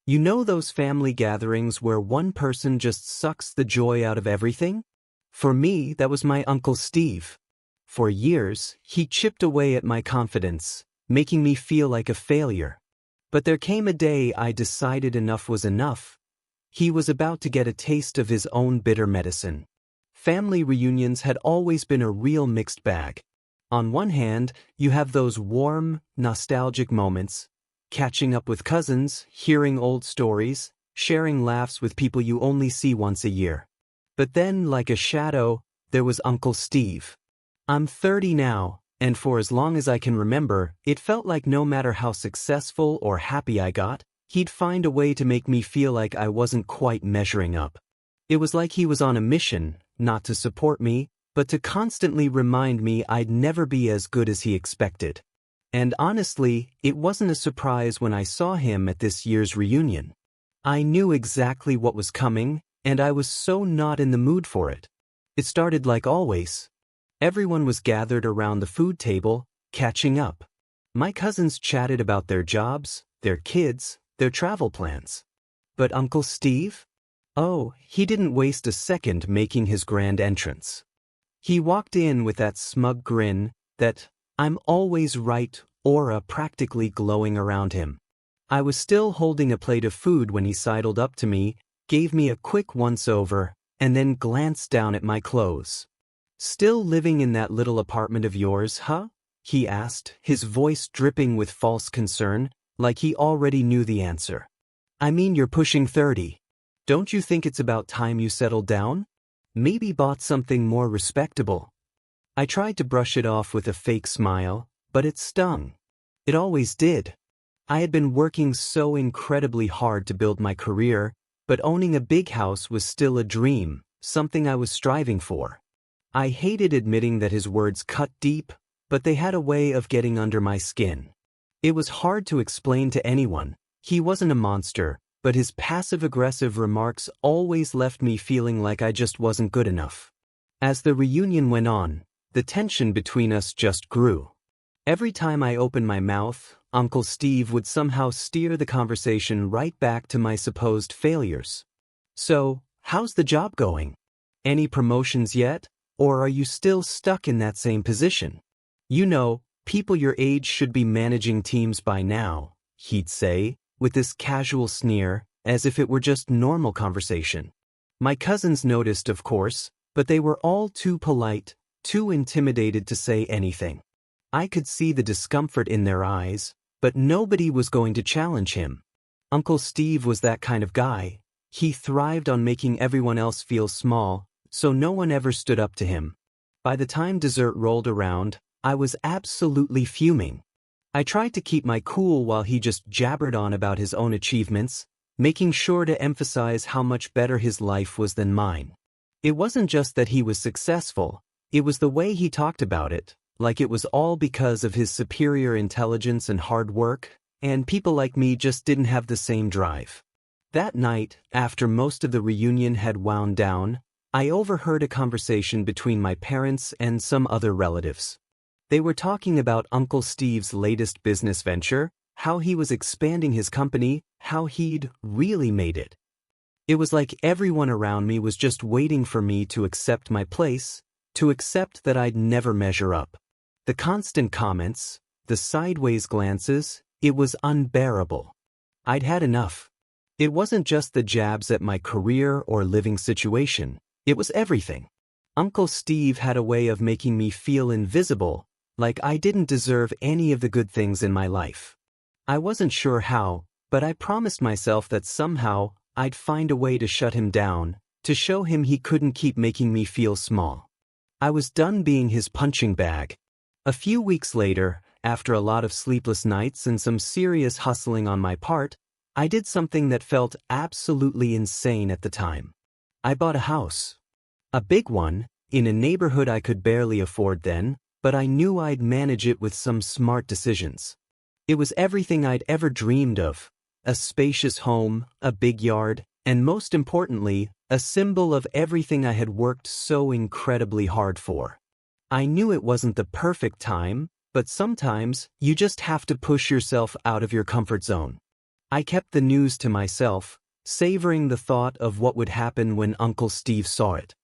You know those family gatherings where one person just sucks the joy out of everything? For me, that was my Uncle Steve. For years, he chipped away at my confidence, making me feel like a failure. But there came a day I decided enough was enough. He was about to get a taste of his own bitter medicine. Family reunions had always been a real mixed bag. On one hand, you have those warm, nostalgic moments, catching up with cousins, hearing old stories, sharing laughs with people you only see once a year. But then, like a shadow, there was Uncle Steve. I'm 30 now, and for as long as I can remember, it felt like no matter how successful or happy I got, he'd find a way to make me feel like I wasn't quite measuring up. It was like he was on a mission, not to support me, but to constantly remind me I'd never be as good as he expected. And honestly, it wasn't a surprise when I saw him at this year's reunion. I knew exactly what was coming, and I was so not in the mood for it. It started like always. Everyone was gathered around the food table, catching up. My cousins chatted about their jobs, their kids, their travel plans. But Uncle Steve? Oh, he didn't waste a second making his grand entrance. He walked in with that smug grin, that "I'm always right" aura practically glowing around him. I was still holding a plate of food when he sidled up to me, gave me a quick once-over, and then glanced down at my clothes. "Still living in that little apartment of yours, huh?" he asked, his voice dripping with false concern, like he already knew the answer. "I mean, you're pushing 30. Don't you think it's about time you settled down? Maybe bought something more respectable?" I tried to brush it off with a fake smile, but it stung. It always did. I had been working so incredibly hard to build my career, but owning a big house was still a dream, something I was striving for. I hated admitting that his words cut deep, but they had a way of getting under my skin. It was hard to explain to anyone. He wasn't a monster, but his passive-aggressive remarks always left me feeling like I just wasn't good enough. As the reunion went on, the tension between us just grew. Every time I opened my mouth, Uncle Steve would somehow steer the conversation right back to my supposed failures. "So, how's the job going? Any promotions yet? Or are you still stuck in that same position? You know, people your age should be managing teams by now," he'd say, with this casual sneer, as if it were just normal conversation. My cousins noticed, of course, but they were all too polite, too intimidated to say anything. I could see the discomfort in their eyes, but nobody was going to challenge him. Uncle Steve was that kind of guy. He thrived on making everyone else feel small, so no one ever stood up to him. By the time dessert rolled around, I was absolutely fuming. I tried to keep my cool while he just jabbered on about his own achievements, making sure to emphasize how much better his life was than mine. It wasn't just that he was successful, it was the way he talked about it, like it was all because of his superior intelligence and hard work, and people like me just didn't have the same drive. That night, after most of the reunion had wound down, I overheard a conversation between my parents and some other relatives. They were talking about Uncle Steve's latest business venture, how he was expanding his company, how he'd really made it. It was like everyone around me was just waiting for me to accept my place, to accept that I'd never measure up. The constant comments, the sideways glances, it was unbearable. I'd had enough. It wasn't just the jabs at my career or living situation. It was everything. Uncle Steve had a way of making me feel invisible, like I didn't deserve any of the good things in my life. I wasn't sure how, but I promised myself that somehow I'd find a way to shut him down, to show him he couldn't keep making me feel small. I was done being his punching bag. A few weeks later, after a lot of sleepless nights and some serious hustling on my part, I did something that felt absolutely insane at the time. I bought a house. A big one, in a neighborhood I could barely afford then, but I knew I'd manage it with some smart decisions. It was everything I'd ever dreamed of: a spacious home, a big yard, and most importantly, a symbol of everything I had worked so incredibly hard for. I knew it wasn't the perfect time, but sometimes you just have to push yourself out of your comfort zone. I kept the news to myself, savoring the thought of what would happen when Uncle Steve saw it.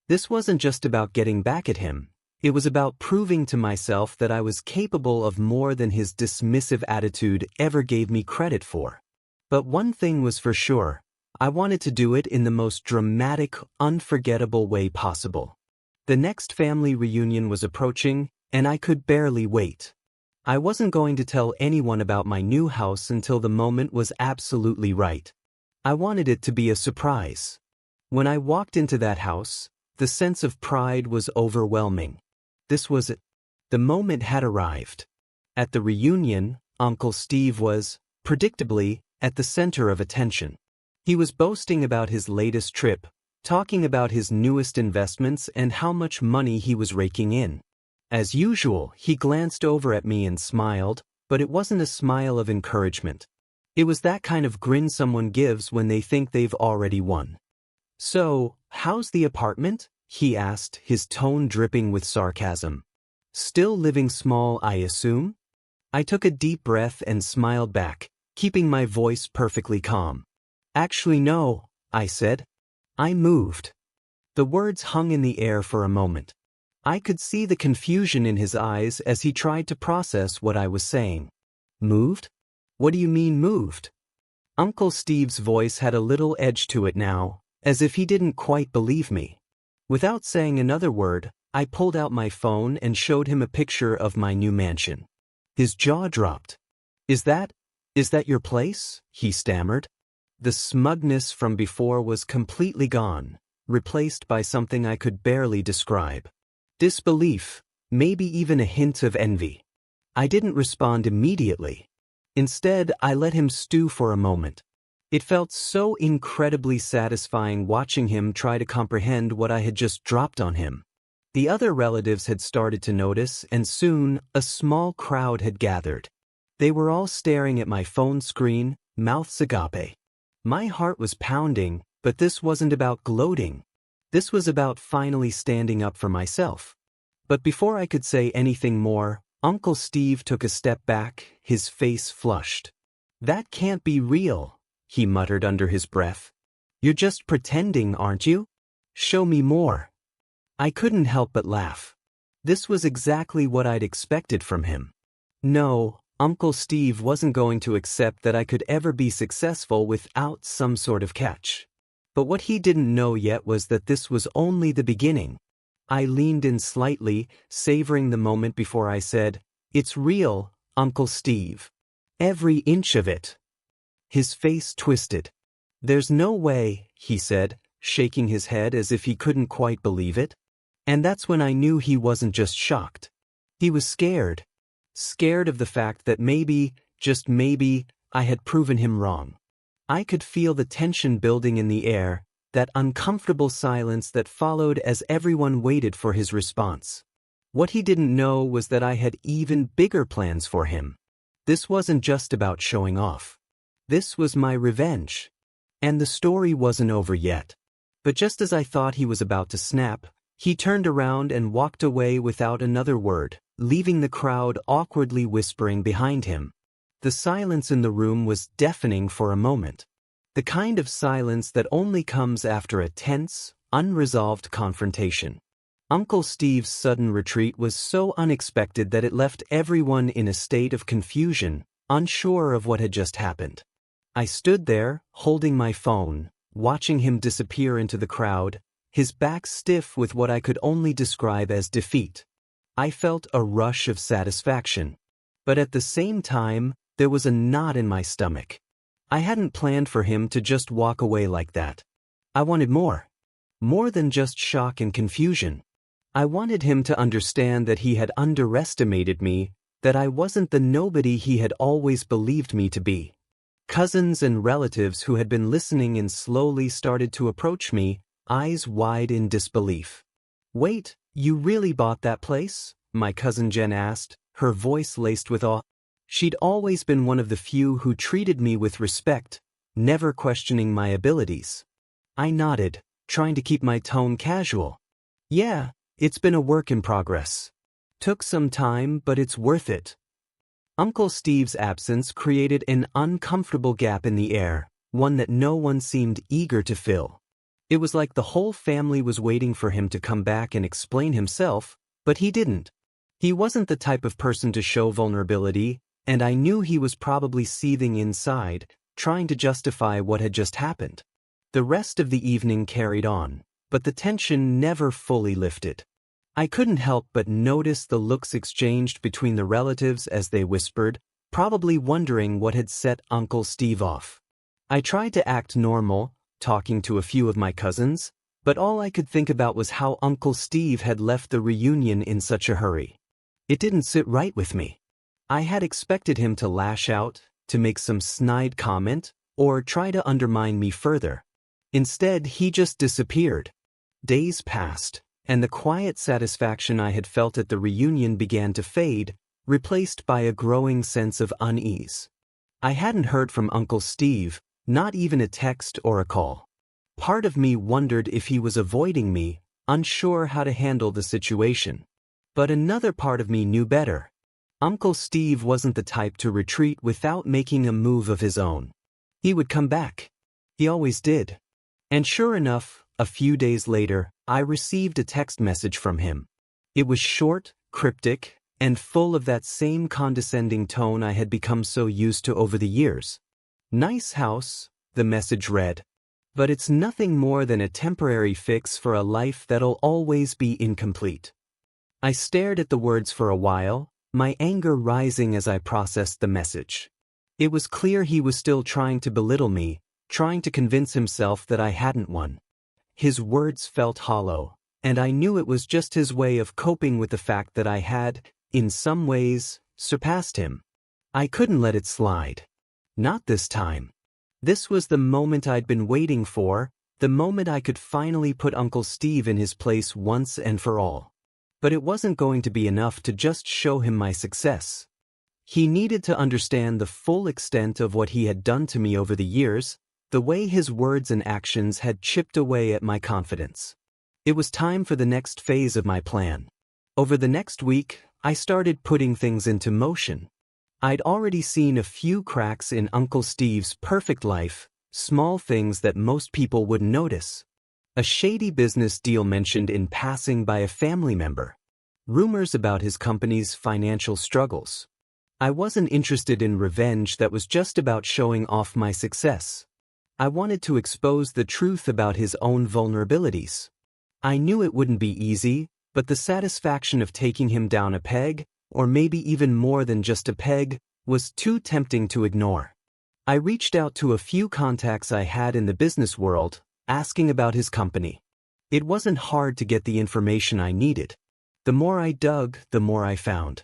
This wasn't just about getting back at him. It was about proving to myself that I was capable of more than his dismissive attitude ever gave me credit for. But one thing was for sure. I wanted to do it in the most dramatic, unforgettable way possible. The next family reunion was approaching, and I could barely wait. I wasn't going to tell anyone about my new house until the moment was absolutely right. I wanted it to be a surprise. When I walked into that house, the sense of pride was overwhelming. This was it. The moment had arrived. At the reunion, Uncle Steve was, predictably, at the center of attention. He was boasting about his latest trip, talking about his newest investments and how much money he was raking in. As usual, he glanced over at me and smiled, but it wasn't a smile of encouragement. It was that kind of grin someone gives when they think they've already won. "So, how's the apartment?" he asked, his tone dripping with sarcasm. "Still living small, I assume?" I took a deep breath and smiled back, keeping my voice perfectly calm. "Actually, no," I said. "I moved." The words hung in the air for a moment. I could see the confusion in his eyes as he tried to process what I was saying. "Moved? What do you mean moved?" Uncle Steve's voice had a little edge to it now, as if he didn't quite believe me. Without saying another word, I pulled out my phone and showed him a picture of my new mansion. His jaw dropped. Is that your place?" he stammered. The smugness from before was completely gone, replaced by something I could barely describe. Disbelief, maybe even a hint of envy. I didn't respond immediately. Instead, I let him stew for a moment. It felt so incredibly satisfying watching him try to comprehend what I had just dropped on him. The other relatives had started to notice, and soon, a small crowd had gathered. They were all staring at my phone screen, mouths agape. My heart was pounding, but this wasn't about gloating. This was about finally standing up for myself. But before I could say anything more, Uncle Steve took a step back, his face flushed. "That can't be real," he muttered under his breath. "You're just pretending, aren't you? Show me more." I couldn't help but laugh. This was exactly what I'd expected from him. No, Uncle Steve wasn't going to accept that I could ever be successful without some sort of catch. But what he didn't know yet was that this was only the beginning. I leaned in slightly, savoring the moment before I said, "It's real, Uncle Steve. Every inch of it." His face twisted. "There's no way," he said, shaking his head as if he couldn't quite believe it. And that's when I knew he wasn't just shocked. He was scared. Scared of the fact that maybe, just maybe, I had proven him wrong. I could feel the tension building in the air, that uncomfortable silence that followed as everyone waited for his response. What he didn't know was that I had even bigger plans for him. This wasn't just about showing off. This was my revenge. And the story wasn't over yet. But just as I thought he was about to snap, he turned around and walked away without another word, leaving the crowd awkwardly whispering behind him. The silence in the room was deafening for a moment. The kind of silence that only comes after a tense, unresolved confrontation. Uncle Steve's sudden retreat was so unexpected that it left everyone in a state of confusion, unsure of what had just happened. I stood there, holding my phone, watching him disappear into the crowd, his back stiff with what I could only describe as defeat. I felt a rush of satisfaction. But at the same time, there was a knot in my stomach. I hadn't planned for him to just walk away like that. I wanted more. More than just shock and confusion. I wanted him to understand that he had underestimated me, that I wasn't the nobody he had always believed me to be. Cousins and relatives who had been listening and slowly started to approach me, eyes wide in disbelief. "Wait, you really bought that place?" my cousin Jen asked, her voice laced with awe. She'd always been one of the few who treated me with respect, never questioning my abilities. I nodded, trying to keep my tone casual. "Yeah, it's been a work in progress. Took some time, but it's worth it." Uncle Steve's absence created an uncomfortable gap in the air, one that no one seemed eager to fill. It was like the whole family was waiting for him to come back and explain himself, but he didn't. He wasn't the type of person to show vulnerability, and I knew he was probably seething inside, trying to justify what had just happened. The rest of the evening carried on, but the tension never fully lifted. I couldn't help but notice the looks exchanged between the relatives as they whispered, probably wondering what had set Uncle Steve off. I tried to act normal, talking to a few of my cousins, but all I could think about was how Uncle Steve had left the reunion in such a hurry. It didn't sit right with me. I had expected him to lash out, to make some snide comment, or try to undermine me further. Instead, he just disappeared. Days passed, and the quiet satisfaction I had felt at the reunion began to fade, replaced by a growing sense of unease. I hadn't heard from Uncle Steve, not even a text or a call. Part of me wondered if he was avoiding me, unsure how to handle the situation. But another part of me knew better. Uncle Steve wasn't the type to retreat without making a move of his own. He would come back. He always did. And sure enough, a few days later, I received a text message from him. It was short, cryptic, and full of that same condescending tone I had become so used to over the years. "Nice house," the message read. "But it's nothing more than a temporary fix for a life that'll always be incomplete." I stared at the words for a while, my anger rising as I processed the message. It was clear he was still trying to belittle me, trying to convince himself that I hadn't won. His words felt hollow, and I knew it was just his way of coping with the fact that I had, in some ways, surpassed him. I couldn't let it slide. Not this time. This was the moment I'd been waiting for, the moment I could finally put Uncle Steve in his place once and for all. But it wasn't going to be enough to just show him my success. He needed to understand the full extent of what he had done to me over the years, the way his words and actions had chipped away at my confidence. It was time for the next phase of my plan. Over the next week, I started putting things into motion. I'd already seen a few cracks in Uncle Steve's perfect life, small things that most people wouldn't notice. A shady business deal mentioned in passing by a family member. Rumors about his company's financial struggles. I wasn't interested in revenge that was just about showing off my success. I wanted to expose the truth about his own vulnerabilities. I knew it wouldn't be easy, but the satisfaction of taking him down a peg, or maybe even more than just a peg, was too tempting to ignore. I reached out to a few contacts I had in the business world, asking about his company. It wasn't hard to get the information I needed. The more I dug, the more I found.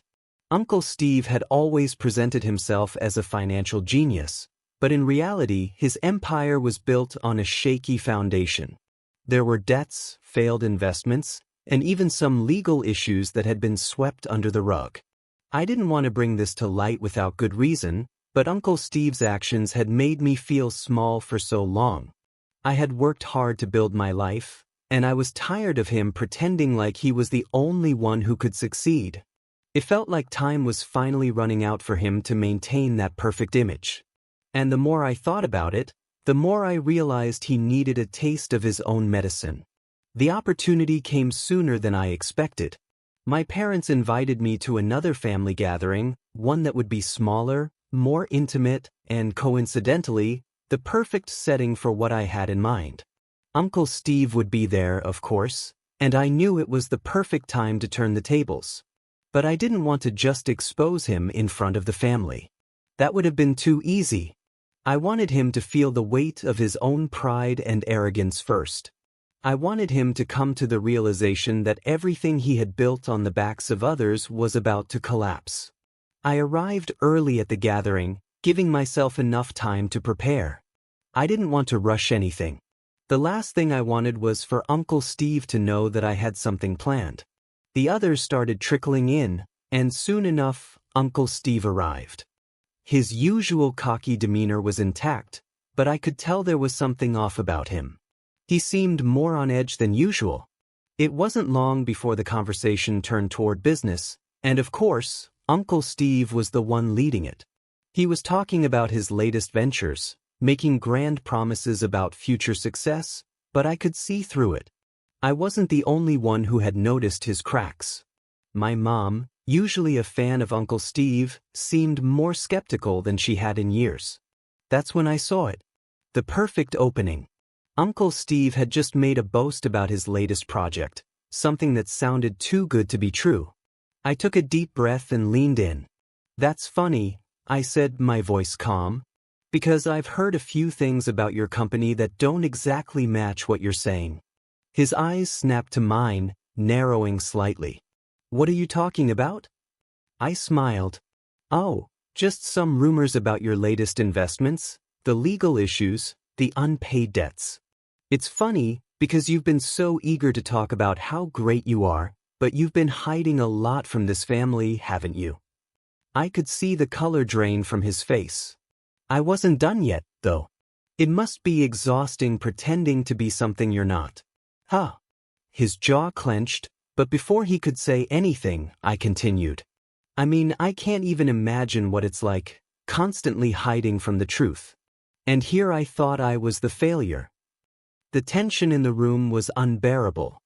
Uncle Steve had always presented himself as a financial genius, but in reality, his empire was built on a shaky foundation. There were debts, failed investments, and even some legal issues that had been swept under the rug. I didn't want to bring this to light without good reason, but Uncle Steve's actions had made me feel small for so long. I had worked hard to build my life, and I was tired of him pretending like he was the only one who could succeed. It felt like time was finally running out for him to maintain that perfect image. And the more I thought about it, the more I realized he needed a taste of his own medicine. The opportunity came sooner than I expected. My parents invited me to another family gathering, one that would be smaller, more intimate, and coincidentally, the perfect setting for what I had in mind. Uncle Steve would be there, of course, and I knew it was the perfect time to turn the tables. But I didn't want to just expose him in front of the family. That would have been too easy. I wanted him to feel the weight of his own pride and arrogance first. I wanted him to come to the realization that everything he had built on the backs of others was about to collapse. I arrived early at the gathering, giving myself enough time to prepare. I didn't want to rush anything. The last thing I wanted was for Uncle Steve to know that I had something planned. The others started trickling in, and soon enough, Uncle Steve arrived. His usual cocky demeanor was intact, but I could tell there was something off about him. He seemed more on edge than usual. It wasn't long before the conversation turned toward business, and of course, Uncle Steve was the one leading it. He was talking about his latest ventures, making grand promises about future success, but I could see through it. I wasn't the only one who had noticed his cracks. My mom, usually a fan of Uncle Steve, seemed more skeptical than she had in years. That's when I saw it. The perfect opening. Uncle Steve had just made a boast about his latest project, something that sounded too good to be true. I took a deep breath and leaned in. "That's funny," I said, my voice calm, "because I've heard a few things about your company that don't exactly match what you're saying." His eyes snapped to mine, narrowing slightly. "What are you talking about?" I smiled. "Oh, just some rumors about your latest investments, the legal issues, the unpaid debts. It's funny, because you've been so eager to talk about how great you are, but you've been hiding a lot from this family, haven't you?" I could see the color drain from his face. I wasn't done yet, though. "It must be exhausting pretending to be something you're not." Huh. His jaw clenched, but before he could say anything, I continued. "I mean, I can't even imagine what it's like, constantly hiding from the truth. And here I thought I was the failure." The tension in the room was unbearable.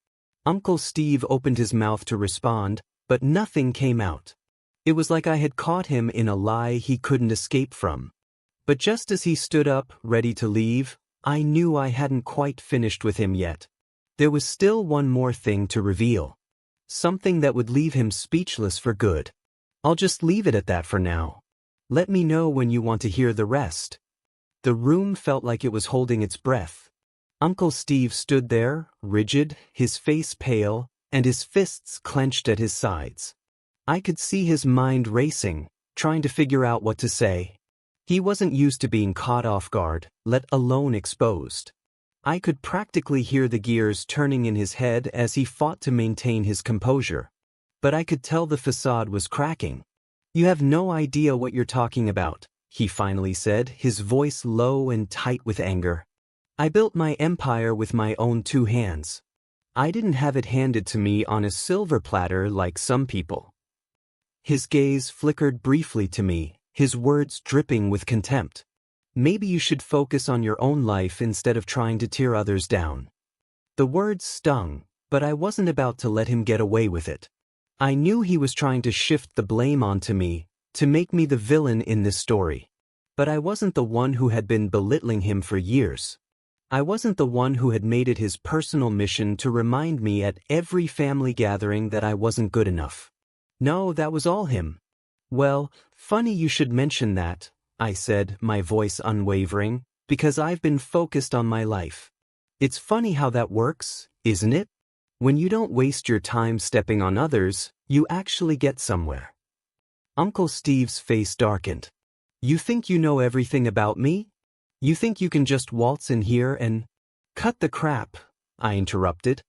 Uncle Steve opened his mouth to respond, but nothing came out. It was like I had caught him in a lie he couldn't escape from. But just as he stood up, ready to leave, I knew I hadn't quite finished with him yet. There was still one more thing to reveal. Something that would leave him speechless for good. I'll just leave it at that for now. Let me know when you want to hear the rest. The room felt like it was holding its breath. Uncle Steve stood there, rigid, his face pale, and his fists clenched at his sides. I could see his mind racing, trying to figure out what to say. He wasn't used to being caught off guard, let alone exposed. I could practically hear the gears turning in his head as he fought to maintain his composure. But I could tell the facade was cracking. "You have no idea what you're talking about," he finally said, his voice low and tight with anger. "I built my empire with my own 2 hands. I didn't have it handed to me on a silver platter like some people." His gaze flickered briefly to me, his words dripping with contempt. "Maybe you should focus on your own life instead of trying to tear others down." The words stung, but I wasn't about to let him get away with it. I knew he was trying to shift the blame onto me, to make me the villain in this story. But I wasn't the one who had been belittling him for years. I wasn't the one who had made it his personal mission to remind me at every family gathering that I wasn't good enough. No, that was all him. "Well, funny you should mention that," I said, my voice unwavering, "because I've been focused on my life. It's funny how that works, isn't it? When you don't waste your time stepping on others, you actually get somewhere." Uncle Steve's face darkened. "You think you know everything about me? You think you can just waltz in here and—" "Cut the crap," I interrupted.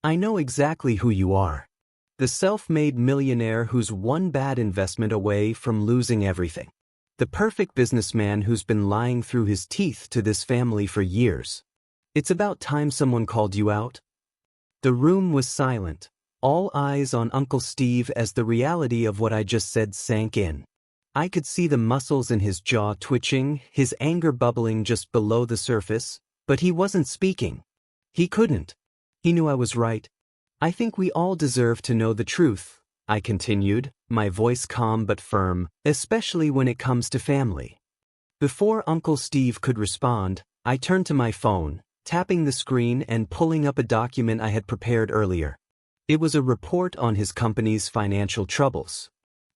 "I know exactly who you are. The self-made millionaire who's one bad investment away from losing everything. The perfect businessman who's been lying through his teeth to this family for years. It's about time someone called you out." The room was silent, all eyes on Uncle Steve as the reality of what I just said sank in. I could see the muscles in his jaw twitching, his anger bubbling just below the surface, but he wasn't speaking. He couldn't. He knew I was right. "I think we all deserve to know the truth," I continued, my voice calm but firm, "especially when it comes to family." Before Uncle Steve could respond, I turned to my phone, tapping the screen and pulling up a document I had prepared earlier. It was a report on his company's financial troubles.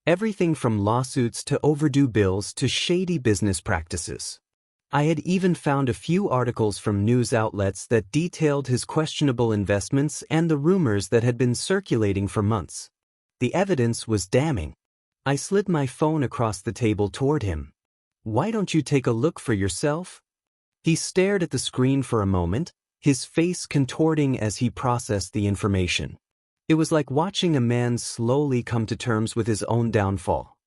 Everything from lawsuits to overdue bills to shady business practices. I had even found a few articles from news outlets that detailed his questionable investments and the rumors that had been circulating for months. The evidence was damning. I slid my phone across the table toward him. "Why don't you take a look for yourself?" He stared at the screen for a moment, his face contorting as he processed the information. It was like watching a man slowly come to terms with his own downfall.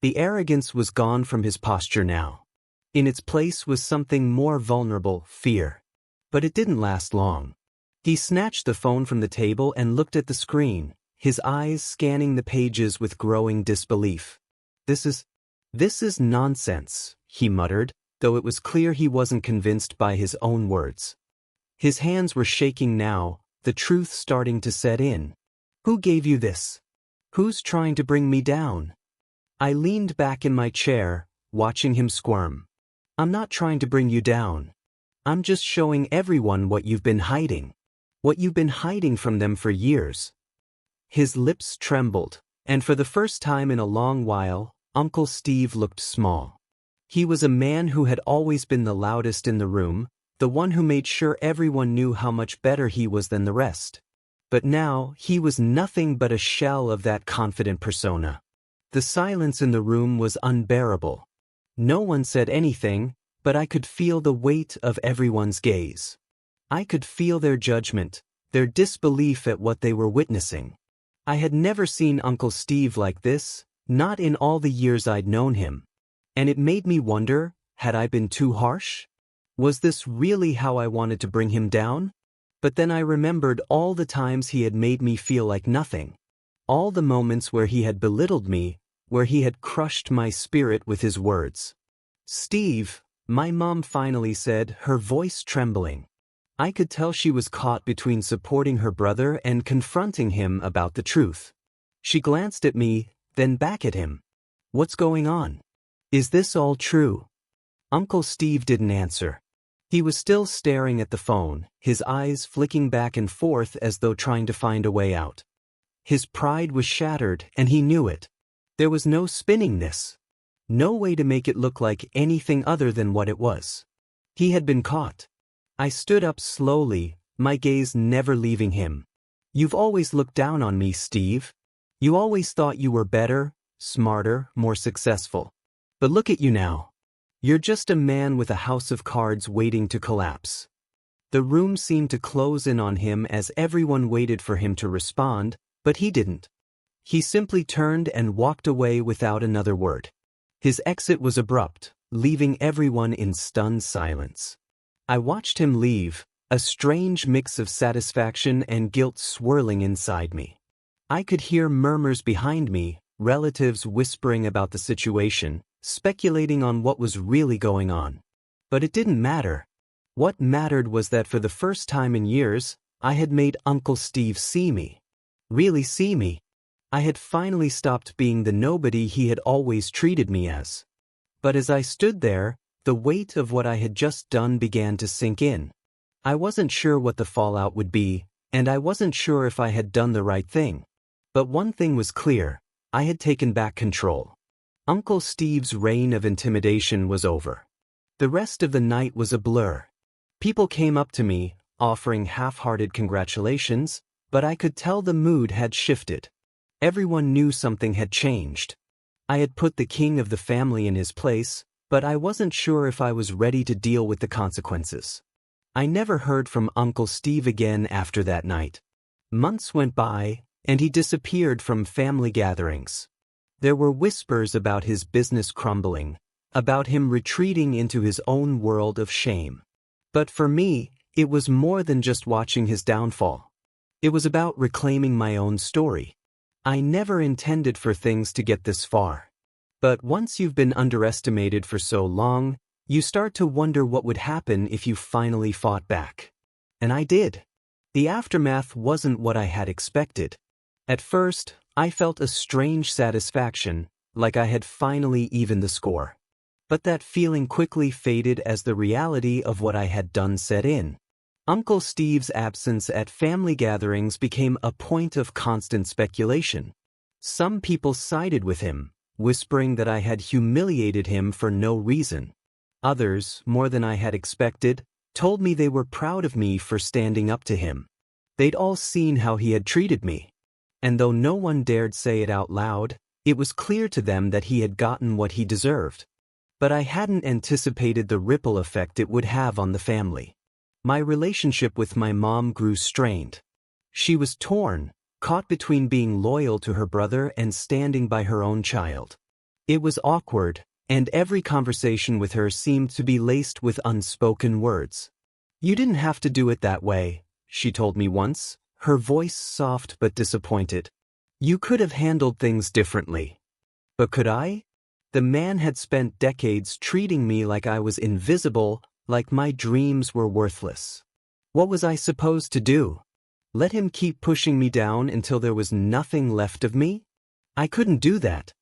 The arrogance was gone from his posture now. In its place was something more vulnerable, fear. But it didn't last long. He snatched the phone from the table and looked at the screen, his eyes scanning the pages with growing disbelief. This is nonsense, he muttered, though it was clear he wasn't convinced by his own words. His hands were shaking now, the truth starting to set in. Who gave you this? Who's trying to bring me down? I leaned back in my chair, watching him squirm. I'm not trying to bring you down. I'm just showing everyone what you've been hiding. What you've been hiding from them for years. His lips trembled, and for the first time in a long while, Uncle Steve looked small. He was a man who had always been the loudest in the room, the one who made sure everyone knew how much better he was than the rest. But now, he was nothing but a shell of that confident persona. The silence in the room was unbearable. No one said anything, but I could feel the weight of everyone's gaze. I could feel their judgment, their disbelief at what they were witnessing. I had never seen Uncle Steve like this, not in all the years I'd known him. And it made me wonder, had I been too harsh? Was this really how I wanted to bring him down? But then I remembered all the times he had made me feel like nothing. All the moments where he had belittled me, where he had crushed my spirit with his words. Steve, my mom finally said, her voice trembling. I could tell she was caught between supporting her brother and confronting him about the truth. She glanced at me, then back at him. What's going on? Is this all true? Uncle Steve didn't answer. He was still staring at the phone, his eyes flicking back and forth as though trying to find a way out. His pride was shattered, and he knew it. There was no spinning this. No way to make it look like anything other than what it was. He had been caught. I stood up slowly, my gaze never leaving him. You've always looked down on me, Steve. You always thought you were better, smarter, more successful. But look at you now. You're just a man with a house of cards waiting to collapse. The room seemed to close in on him as everyone waited for him to respond, but he didn't. He simply turned and walked away without another word. His exit was abrupt, leaving everyone in stunned silence. I watched him leave, a strange mix of satisfaction and guilt swirling inside me. I could hear murmurs behind me, relatives whispering about the situation, speculating on what was really going on. But it didn't matter. What mattered was that for the first time in years, I had made Uncle Steve see me. Really see me. I had finally stopped being the nobody he had always treated me as. But as I stood there, the weight of what I had just done began to sink in. I wasn't sure what the fallout would be, and I wasn't sure if I had done the right thing. But one thing was clear, I had taken back control. Uncle Steve's reign of intimidation was over. The rest of the night was a blur. People came up to me, offering half-hearted congratulations, but I could tell the mood had shifted. Everyone knew something had changed. I had put the king of the family in his place, but I wasn't sure if I was ready to deal with the consequences. I never heard from Uncle Steve again after that night. Months went by, and he disappeared from family gatherings. There were whispers about his business crumbling, about him retreating into his own world of shame. But for me, it was more than just watching his downfall. It was about reclaiming my own story. I never intended for things to get this far. But once you've been underestimated for so long, you start to wonder what would happen if you finally fought back. And I did. The aftermath wasn't what I had expected. At first, I felt a strange satisfaction, like I had finally evened the score. But that feeling quickly faded as the reality of what I had done set in. Uncle Steve's absence at family gatherings became a point of constant speculation. Some people sided with him, whispering that I had humiliated him for no reason. Others, more than I had expected, told me they were proud of me for standing up to him. They'd all seen how he had treated me. And though no one dared say it out loud, it was clear to them that he had gotten what he deserved. But I hadn't anticipated the ripple effect it would have on the family. My relationship with my mom grew strained. She was torn, caught between being loyal to her brother and standing by her own child. It was awkward, and every conversation with her seemed to be laced with unspoken words. "You didn't have to do it that way," she told me once, her voice soft but disappointed. You could have handled things differently. But could I? The man had spent decades treating me like I was invisible, like my dreams were worthless. What was I supposed to do? Let him keep pushing me down until there was nothing left of me? I couldn't do that.